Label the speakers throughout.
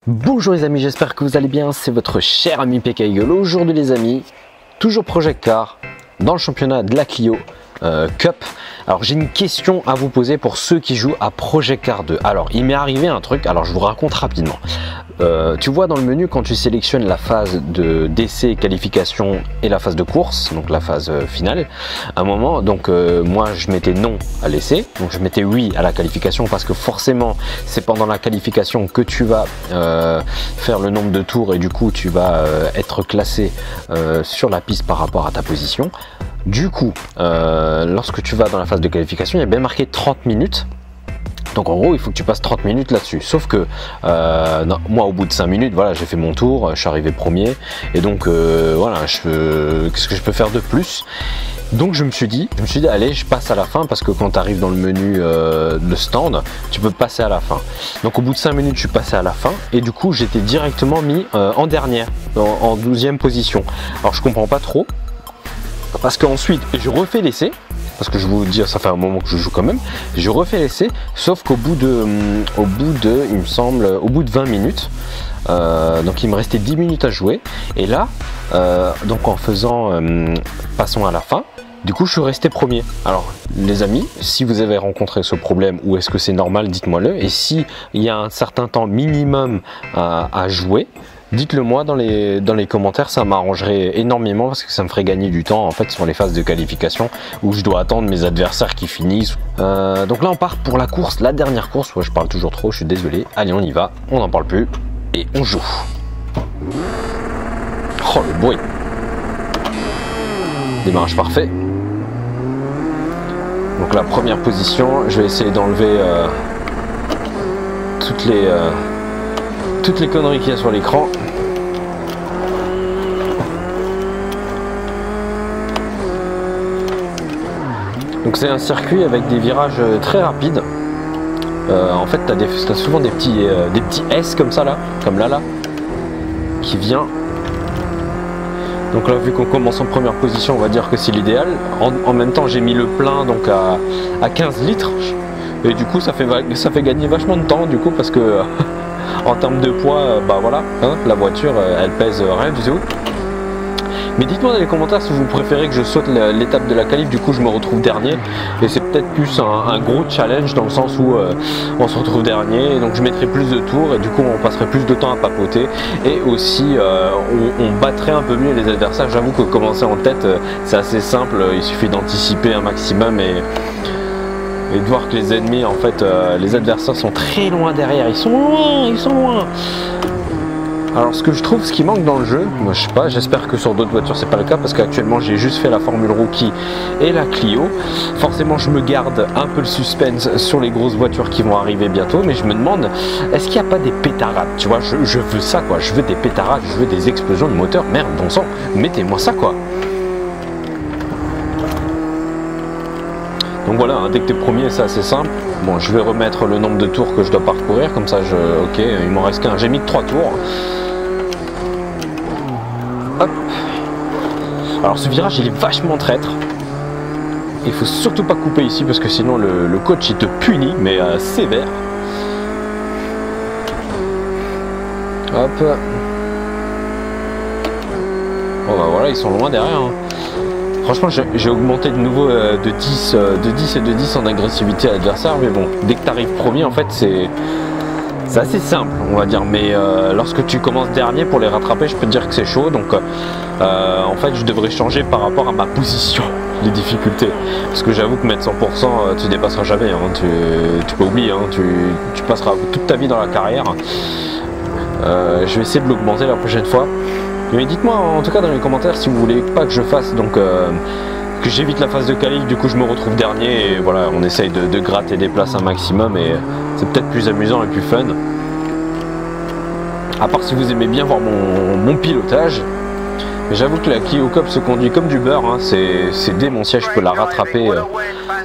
Speaker 1: Bonjour les amis, j'espère que vous allez bien, c'est votre cher ami PKEagle. Aujourd'hui les amis, toujours Project Car dans le championnat de la Clio Cup. Alors j'ai une question à vous poser pour ceux qui jouent à Project Car 2. Alors il m'est arrivé un truc, alors je vous raconte rapidement. Tu vois dans le menu quand tu sélectionnes la phase d'essai, qualification et la phase de course, donc la phase finale, à un moment, donc moi je mettais non à l'essai, donc je mettais oui à la qualification parce que forcément c'est pendant la qualification que tu vas faire le nombre de tours et du coup tu vas être classé sur la piste par rapport à ta position. Du coup, lorsque tu vas dans la phase de qualification, il y a bien marqué 30 minutes. Donc en gros, il faut que tu passes 30 minutes là-dessus. Sauf que non, moi, au bout de 5 minutes, voilà, j'ai fait mon tour, je suis arrivé premier. Et donc voilà, qu'est-ce que je peux faire de plus? Donc je me suis dit, allez, je passe à la fin parce que quand tu arrives dans le menu de stand, tu peux passer à la fin. Donc au bout de 5 minutes, je suis passé à la fin et du coup, j'étais directement mis en dernière, en 12e position. Alors je comprends pas trop. Parce qu'ensuite je refais l'essai, parce que je vous dis ça fait un moment que je joue quand même, je refais l'essai, sauf qu'au bout de, il me semble, au bout de 20 minutes, donc il me restait 10 minutes à jouer, et là, donc en faisant, passons à la fin, du coup je suis resté premier. Alors les amis, si vous avez rencontré ce problème ou est-ce que c'est normal, dites-moi-le, et si il y a un certain temps minimum à jouer, dites-le moi dans les commentaires, ça m'arrangerait énormément parce que ça me ferait gagner du temps en fait sur les phases de qualification où je dois attendre mes adversaires qui finissent. Donc là on part pour la course, la dernière course. Ouais, je parle toujours trop, je suis désolé. Allez, on y va, on n'en parle plus et on joue. Oh le bruit. Démarrage parfait. Donc la première position, je vais essayer d'enlever toutes les conneries qu'il y a sur l'écran. Donc c'est un circuit avec des virages très rapides. En fait, tu as souvent des petits S comme ça là, comme là qui vient. Donc là, vu qu'on commence en première position, on va dire que c'est l'idéal. En même temps, j'ai mis le plein donc à 15 litres. Et du coup, ça fait gagner vachement de temps du coup parce que en termes de poids, bah voilà, hein, la voiture elle pèse rien du tout. Mais dites-moi dans les commentaires si vous préférez que je saute l'étape de la qualif, du coup je me retrouve dernier. Et c'est peut-être plus un gros challenge dans le sens où on se retrouve dernier, et donc je mettrai plus de tours et du coup on passerait plus de temps à papoter. Et aussi on battrait un peu mieux les adversaires. J'avoue que commencer en tête c'est assez simple, il suffit d'anticiper un maximum et de voir que les ennemis, en fait, les adversaires sont très loin derrière, ils sont loin. Alors ce que je trouve, ce qui manque dans le jeu, moi je sais pas, j'espère que sur d'autres voitures c'est pas le cas parce qu'actuellement j'ai juste fait la Formule Rookie et la Clio. Forcément je me garde un peu le suspense sur les grosses voitures qui vont arriver bientôt, mais je me demande, est-ce qu'il n'y a pas des pétarades? Tu vois, je veux ça quoi, je veux des pétarades, je veux des explosions de moteur, merde, bon sang, mettez-moi ça quoi. Donc voilà, hein, dès que tu es premier, c'est assez simple. Bon, je vais remettre le nombre de tours que je dois parcourir, comme ça, ok, il m'en reste qu'un. J'ai mis que 3 tours. Hop. Alors ce virage, il est vachement traître. Il faut surtout pas couper ici, parce que sinon le coach, il te punit, mais sévère. Hop. Bon bah voilà, ils sont loin derrière. Hein. Franchement, j'ai augmenté de nouveau de 10 et de 10 en agressivité à l'adversaire, mais bon, dès que tu arrives premier, en fait, c'est assez simple, on va dire. Mais lorsque tu commences dernier, pour les rattraper, je peux te dire que c'est chaud. Donc, en fait, je devrais changer par rapport à ma position, les difficultés. Parce que j'avoue que mettre 100%, tu dépasseras jamais. Hein, tu peux oublier, hein, tu passeras toute ta vie dans la carrière. Je vais essayer de l'augmenter la prochaine fois. Mais dites-moi en tout cas dans les commentaires si vous voulez pas que je fasse donc que j'évite la phase de qualif, du coup je me retrouve dernier et voilà, on essaye de gratter des places un maximum et c'est peut-être plus amusant et plus fun. À part si vous aimez bien voir mon pilotage. Mais j'avoue que la Clio Cup se conduit comme du beurre, hein, c'est démentiel, je peux la rattraper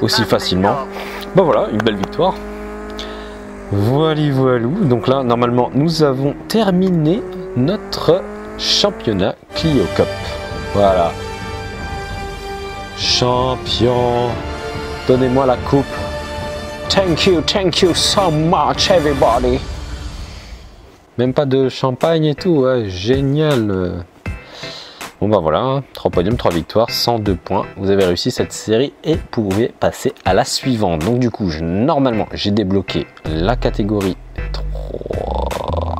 Speaker 1: aussi facilement. Bon voilà, une belle victoire. Voilou, donc là normalement nous avons terminé notre championnat Clio Cup. Voilà. Champion. Donnez-moi la coupe. Thank you so much everybody. Même pas de champagne et tout, ouais, génial. Bon bah voilà, 3 podiums, 3 victoires, 102 points. Vous avez réussi cette série et vous pouvez passer à la suivante. Donc du coup, normalement, j'ai débloqué la catégorie 3...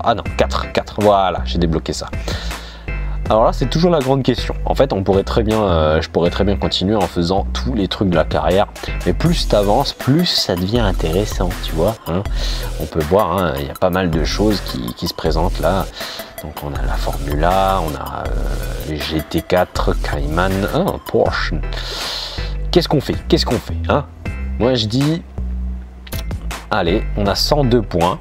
Speaker 1: Ah non, 4, voilà, j'ai débloqué ça. Alors là, c'est toujours la grande question. En fait, on pourrait très bien, je pourrais très bien continuer en faisant tous les trucs de la carrière. Mais plus tu avances, plus ça devient intéressant, tu vois. Hein. On peut voir, hein, il y a pas mal de choses qui se présentent là. Donc on a la Formula, on a les GT4, Cayman, Porsche. Qu'est-ce qu'on fait? Hein? Moi je dis, allez, on a 102 points.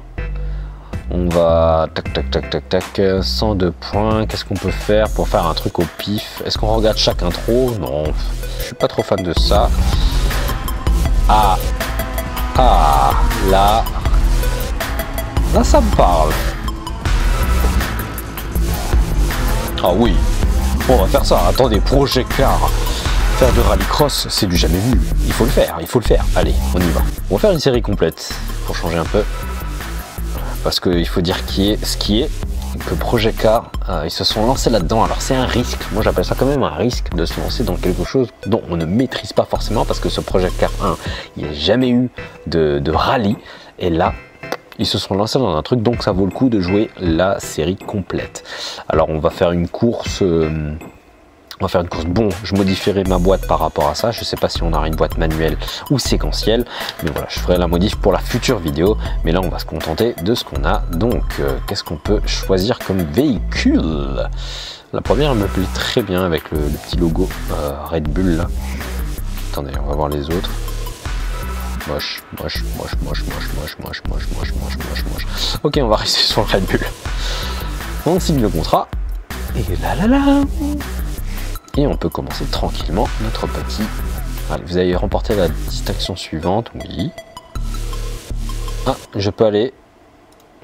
Speaker 1: On va tac, 102 points. Qu'est-ce qu'on peut faire pour faire un truc au pif? Est-ce qu'on regarde chaque intro? Non, je suis pas trop fan de ça. Là ça me parle. Ah oui, on va faire ça. Attendez, Project Car, faire de rallycross, c'est du jamais vu. Il faut le faire. Allez, on y va. On va faire une série complète pour changer un peu. Parce qu'il faut dire ce qui est que Project Car, ils se sont lancés là-dedans. Alors c'est un risque, moi j'appelle ça quand même un risque de se lancer dans quelque chose dont on ne maîtrise pas forcément, parce que ce Project Car 1, il n'y a jamais eu de rallye. Et là, ils se sont lancés dans un truc, donc ça vaut le coup de jouer la série complète. Alors on va faire une course, bon, je modifierai ma boîte par rapport à ça. Je sais pas si on aura une boîte manuelle ou séquentielle, mais voilà, je ferai la modif pour la future vidéo. Mais là on va se contenter de ce qu'on a. Donc qu'est-ce qu'on peut choisir comme véhicule? La première me plaît très bien avec le petit logo Red Bull là. Attendez, on va voir les autres. Moche. Ok, on va rester sur le Red Bull. On signe le contrat. Et là. Et on peut commencer tranquillement notre petit. Allez, vous avez remporté la distinction suivante. Oui. Ah, je peux aller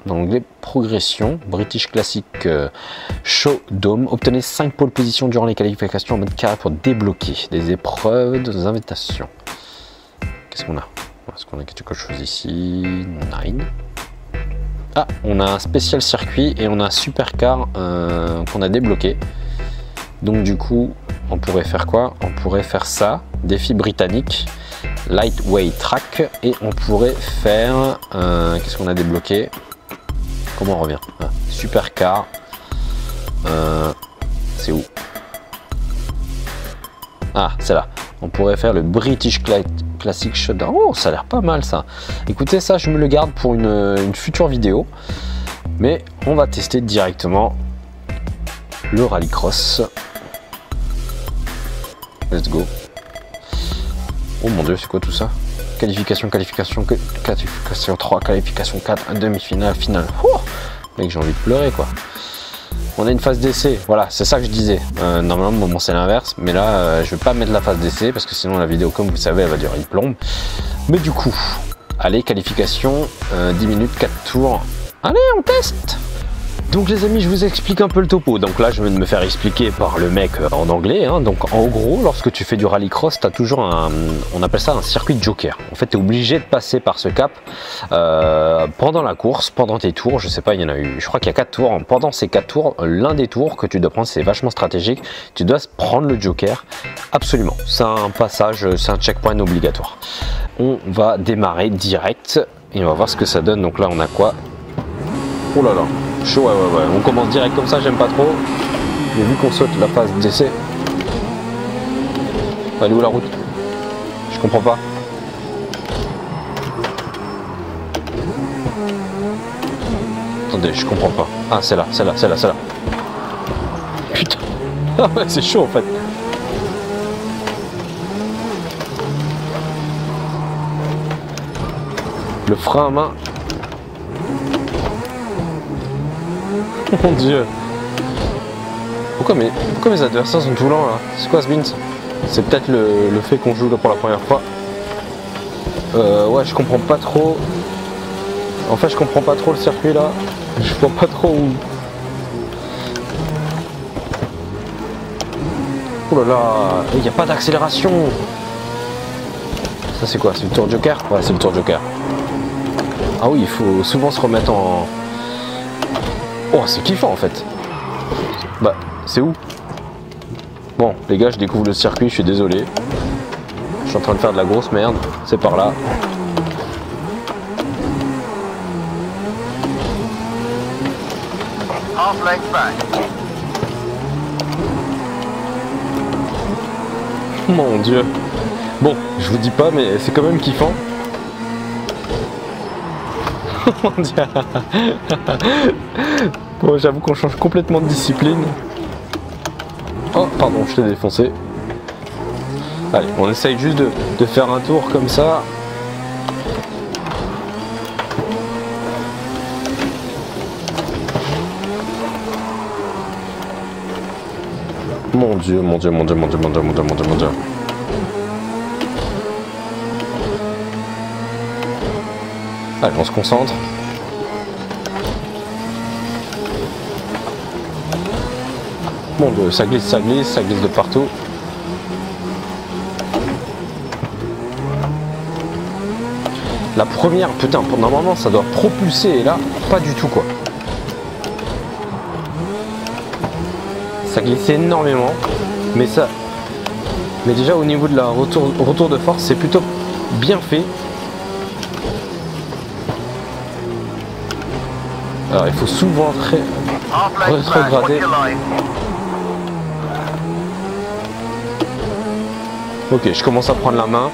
Speaker 1: dans l'onglet progression. British Classic Showdome. Obtenez 5 pole positions durant les qualifications en mode carré pour débloquer des épreuves, des invitations. Qu'est-ce qu'on a? Est-ce qu'on a quelque chose ici? 9. Ah, on a un spécial circuit et on a un supercar qu'on a débloqué. Donc du coup, on pourrait faire quoi? On pourrait faire ça, défi britannique, lightweight track, et on pourrait faire, qu'est-ce qu'on a débloqué? Comment on revient? Supercar, c'est où? Ah, c'est là. On pourrait faire le British Classic Showdown. Oh, ça a l'air pas mal ça. Écoutez, ça, je me le garde pour une future vidéo. Mais on va tester directement le rallycross. Let's go. Oh mon dieu, c'est quoi tout ça? Qualification 3, qualification 4, demi-finale, finale. Oh, mec, j'ai envie de pleurer quoi. On a une phase d'essai, voilà, c'est ça que je disais. Normalement, bon, c'est l'inverse, mais là, je vais pas mettre la phase d'essai parce que sinon la vidéo, comme vous savez, elle va durer une plombe. Mais du coup, allez, qualification, 10 minutes, 4 tours. Allez, on teste! Donc les amis, je vous explique un peu le topo. Donc là, je viens de me faire expliquer par le mec en anglais. Hein. Donc en gros, lorsque tu fais du rallycross, tu as toujours on appelle ça un circuit de joker. En fait, tu es obligé de passer par ce cap pendant la course, pendant tes tours. Je sais pas, il y en a eu, je crois qu'il y a 4 tours. Pendant ces 4 tours, l'un des tours que tu dois prendre, c'est vachement stratégique. Tu dois prendre le joker, absolument. C'est un passage, c'est un checkpoint obligatoire. On va démarrer direct et on va voir ce que ça donne. Donc là, on a quoi? Oh là là, chaud, ouais, on commence direct comme ça, j'aime pas trop. Mais vu qu'on saute la phase d'essai. Elle est où la route? Je comprends pas. Attendez, je comprends pas. Ah, c'est là. Putain. Ah ouais, c'est chaud en fait. Le frein à main. Mon dieu. Pourquoi mes adversaires sont tout lents là? C'est quoi ce bint? C'est peut-être le fait qu'on joue là pour la première fois. Ouais, je comprends pas trop. En fait, je comprends pas trop le circuit là. Je vois pas trop où. Oh là là, il n'y a pas d'accélération. Ça c'est quoi? C'est le tour joker? Ouais, c'est le tour joker. Ah oui, il faut souvent se remettre en... Oh, c'est kiffant en fait. Bah, c'est où? Bon, les gars, je découvre le circuit, je suis désolé. Je suis en train de faire de la grosse merde. C'est par là. Mon Dieu. Bon, je vous dis pas, mais c'est quand même kiffant. Mon Dieu. Bon, j'avoue qu'on change complètement de discipline. Oh, pardon, je t'ai défoncé. Allez, on essaye juste de faire un tour comme ça. Mon Dieu, mon Dieu, mon Dieu, mon Dieu, mon Dieu, mon Dieu, mon Dieu, mon Dieu. Allez, on se concentre. Mon Dieu, ça glisse de partout. La première, putain, normalement ça doit propulser et là, pas du tout quoi. Ça glissait énormément, mais déjà au niveau de la retour de force, c'est plutôt bien fait. Alors il faut souvent rétrograder. Ok, je commence à prendre la main.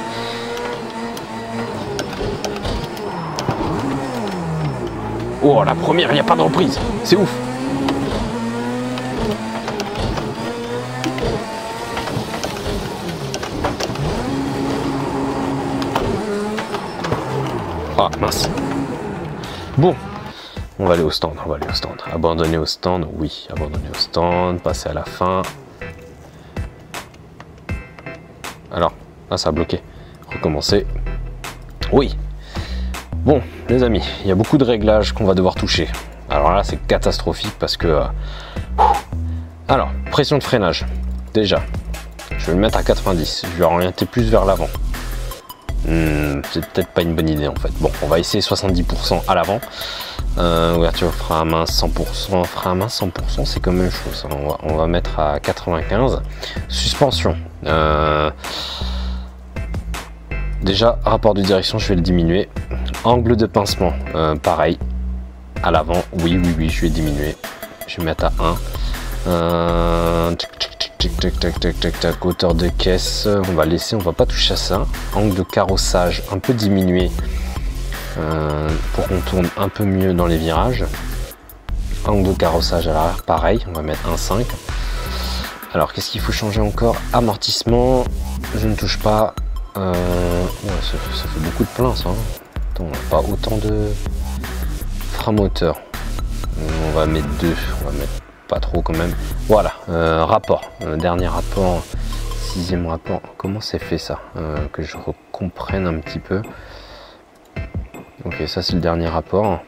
Speaker 1: Oh, la première, il n'y a pas de reprise. C'est ouf. Ah, mince. Bon, on va aller au stand, Abandonner au stand, oui, abandonner au stand, passer à la fin. Alors, là, ça a bloqué. Recommencer. Oui. Bon, les amis, il y a beaucoup de réglages qu'on va devoir toucher. Alors là, c'est catastrophique parce que... Alors, pression de freinage. Déjà, je vais le mettre à 90. Je vais orienter plus vers l'avant. C'est peut-être pas une bonne idée en fait. Bon, on va essayer 70% à l'avant. Ouverture frein à main 100%. Frein à main 100%, c'est comme une chose. On va mettre à 95. Suspension. Déjà, rapport de direction, je vais le diminuer. Angle de pincement, pareil. À l'avant, oui, je vais diminuer. Je vais mettre à 1. Tac, hauteur de caisse, on va laisser, on va pas toucher à ça. Angle de carrossage, un peu diminué pour qu'on tourne un peu mieux dans les virages. Angle de carrossage à l'arrière, pareil, on va mettre 1,5. Alors, qu'est-ce qu'il faut changer encore? Amortissement, je ne touche pas. Ouais, ça fait beaucoup de plein ça. Attends, on n'a pas autant de frein moteur. On va mettre 2, on va mettre pas trop quand même. Voilà, rapport, dernier rapport, 6e rapport. Comment c'est fait ça? Que je comprenne un petit peu. Ok, ça c'est le dernier rapport.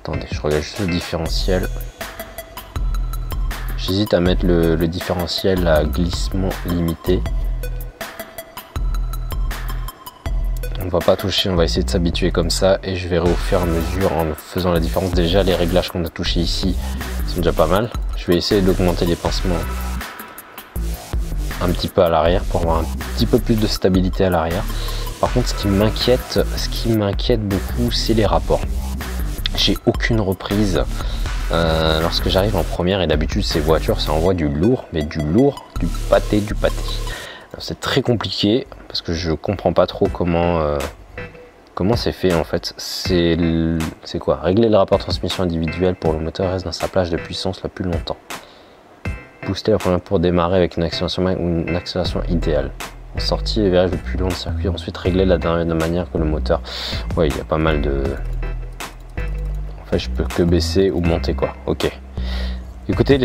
Speaker 1: Attendez, je regarde juste le différentiel. J'hésite à mettre le différentiel à glissement limité. On va pas toucher, on va essayer de s'habituer comme ça et je verrai au fur et à mesure en faisant la différence. Déjà les réglages qu'on a touchés ici sont déjà pas mal. Je vais essayer d'augmenter les pincements un petit peu à l'arrière pour avoir un petit peu plus de stabilité à l'arrière. Par contre, ce qui m'inquiète beaucoup, c'est les rapports. J'ai aucune reprise lorsque j'arrive en première et d'habitude ces voitures ça envoie du lourd, mais du pâté. C'est très compliqué parce que je comprends pas trop comment c'est fait en fait. C'est quoi? Régler le rapport de transmission individuel pour le moteur reste dans sa plage de puissance la plus longtemps. Booster pour démarrer avec une accélération idéale. En sortie, les virages les plus longs de circuit. Ensuite, régler la de manière que le moteur. Ouais, il y a pas mal de. En fait, je peux que baisser ou monter quoi. Ok. Écoutez,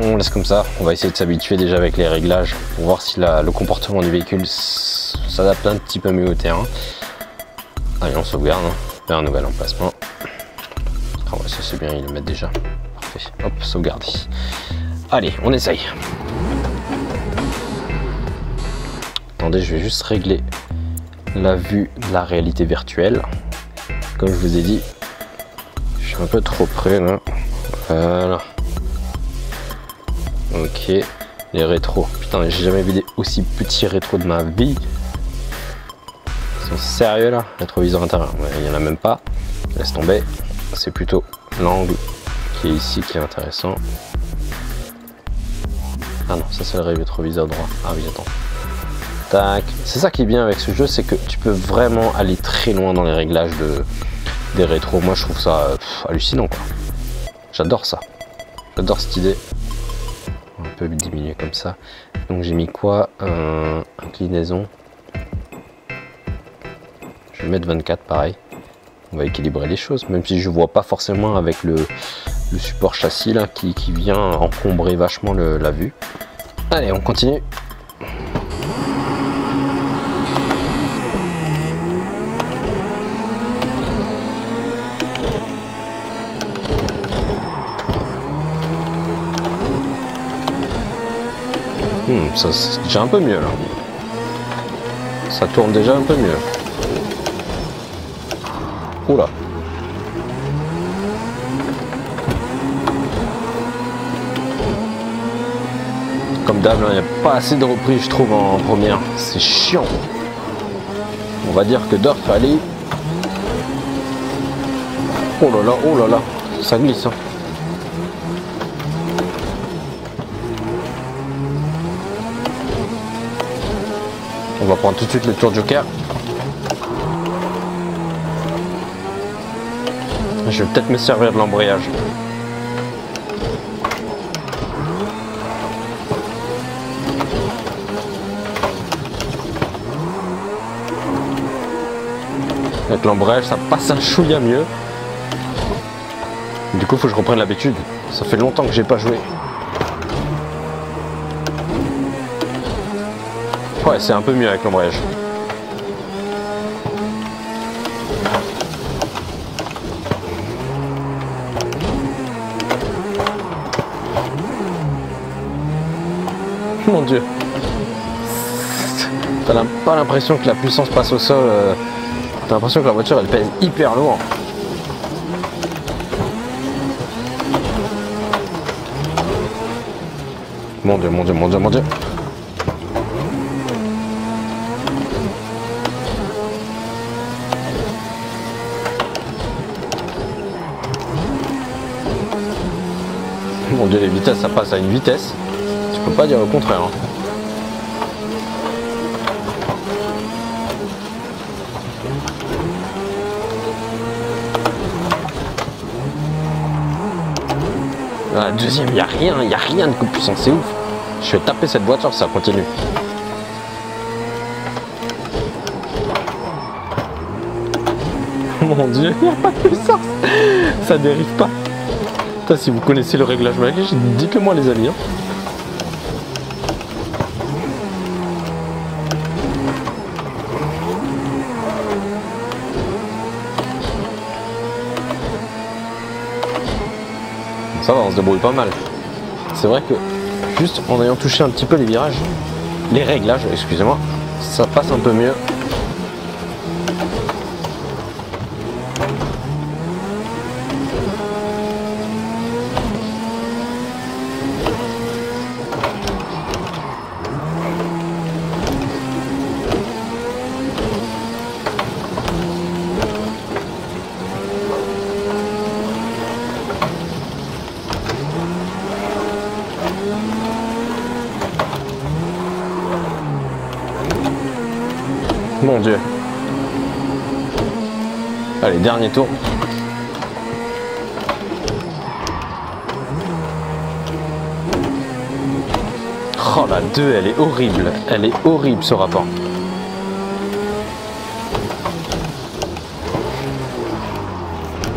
Speaker 1: on laisse comme ça. On va essayer de s'habituer déjà avec les réglages pour voir si le comportement du véhicule s'adapte un petit peu mieux au terrain. Allez, on sauvegarde vers un nouvel emplacement. Ah ouais, ça c'est bien, ils le mettent déjà. Parfait. Hop, sauvegarder. Allez, on essaye. Attendez, je vais juste régler la vue de la réalité virtuelle. Comme je vous ai dit, Je suis un peu trop près là. Voilà. Ok. Les rétros. Putain, j'ai jamais vu des aussi petits rétros de ma vie. Ils sont sérieux là. Rétroviseur intérieur. Ouais, il n'y en a même pas. Laisse tomber. C'est plutôt l'angle qui est ici qui est intéressant. Ah non, ça c'est le rétroviseur droit. Ah oui, attends. Tac. C'est ça qui est bien avec ce jeu, c'est que tu peux vraiment aller très loin dans les réglages des rétros. Moi je trouve ça hallucinant quoi. J'adore ça. J'adore cette idée. On peut diminuer comme ça. Donc j'ai mis quoi? Inclinaison. Je vais mettre 24 pareil. On va équilibrer les choses, même si je vois pas forcément avec le support châssis là qui vient encombrer vachement la vue. Allez, on continue. Ça c'est déjà un peu mieux là. Ça tourne déjà un peu mieux. Oula. Comme d'hab, il n'y a pas assez de reprises je trouve en première. C'est chiant. On va dire que Dirt Rally. Oh là là, ça glisse. Hein. On va prendre tout de suite le tour Joker. Je vais peut-être me servir de l'embrayage. Avec l'embrayage, ça passe un chouïa mieux. Du coup, il faut que je reprenne l'habitude. Ça fait longtemps que j'ai pas joué. Ouais, c'est un peu mieux avec l'embrayage. Mon Dieu. T'as pas l'impression que la puissance passe au sol. T'as l'impression que la voiture elle pèse hyper lourd. Mon Dieu, mon Dieu, mon Dieu, mon Dieu. Mon Dieu, les vitesses, ça passe à une vitesse. Tu peux pas dire le contraire. Hein. La deuxième, il n'y a rien de coup de puissance, c'est ouf. Je vais taper cette voiture, ça continue. Mon Dieu, il n'y a pas de puissance. Ça dérive pas. Putain, si vous connaissez le réglage magique, dites-le moi les amis. Hein. Ça va, on se débrouille pas mal. C'est vrai que juste en ayant touché un petit peu les virages, les réglages, excusez-moi, ça passe un peu mieux. Mon Dieu. Allez, dernier tour. Oh la 2, elle est horrible. Elle est horrible ce rapport.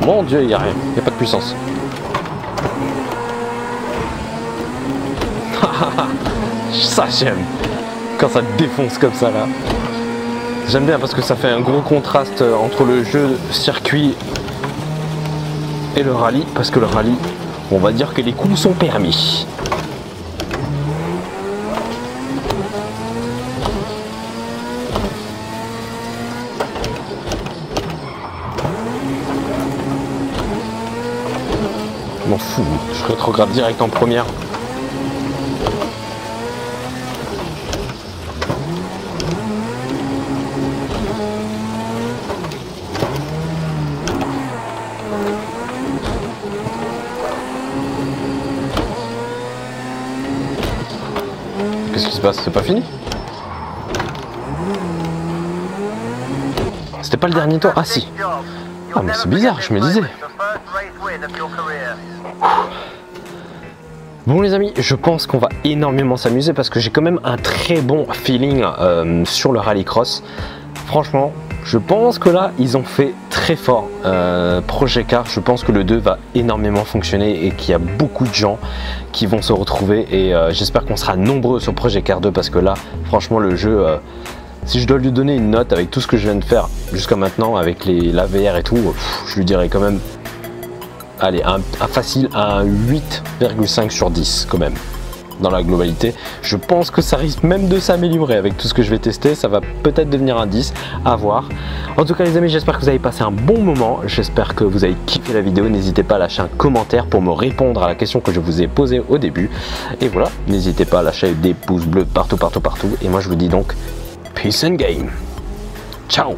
Speaker 1: Mon Dieu, il n'y a rien. Il n'y a pas de puissance. Ça j'aime. Quand ça défonce comme ça là. J'aime bien parce que ça fait un gros contraste entre le jeu circuit et le rallye. Parce que le rallye, on va dire que les coups sont permis. Je m'en fous, je rétrograde direct en première. Qu'est-ce qui se passe? C'est pas fini? C'était pas le dernier tour? Ah si. Ah mais c'est bizarre, je me disais. Bon les amis, je pense qu'on va énormément s'amuser parce que j'ai quand même un très bon feeling sur le rallycross. Franchement, je pense que là, ils ont fait très fort. Project Car, je pense que le 2 va énormément fonctionner et qu'il y a beaucoup de gens qui vont se retrouver. Et j'espère qu'on sera nombreux sur Project Car 2 parce que là, franchement, le jeu, si je dois lui donner une note avec tout ce que je viens de faire jusqu'à maintenant, avec la VR et tout, je lui dirais quand même, allez, un facile, un 8,5 sur 10 quand même. Dans la globalité, je pense que ça risque même de s'améliorer avec tout ce que je vais tester. Ça va peut-être devenir un 10, à voir. En tout cas les amis, j'espère que vous avez passé un bon moment. J'espère que vous avez kiffé la vidéo. N'hésitez pas à lâcher un commentaire pour me répondre à la question que je vous ai posée au début. Et voilà, n'hésitez pas à lâcher des pouces bleus partout. Et moi je vous dis donc, peace and game. Ciao.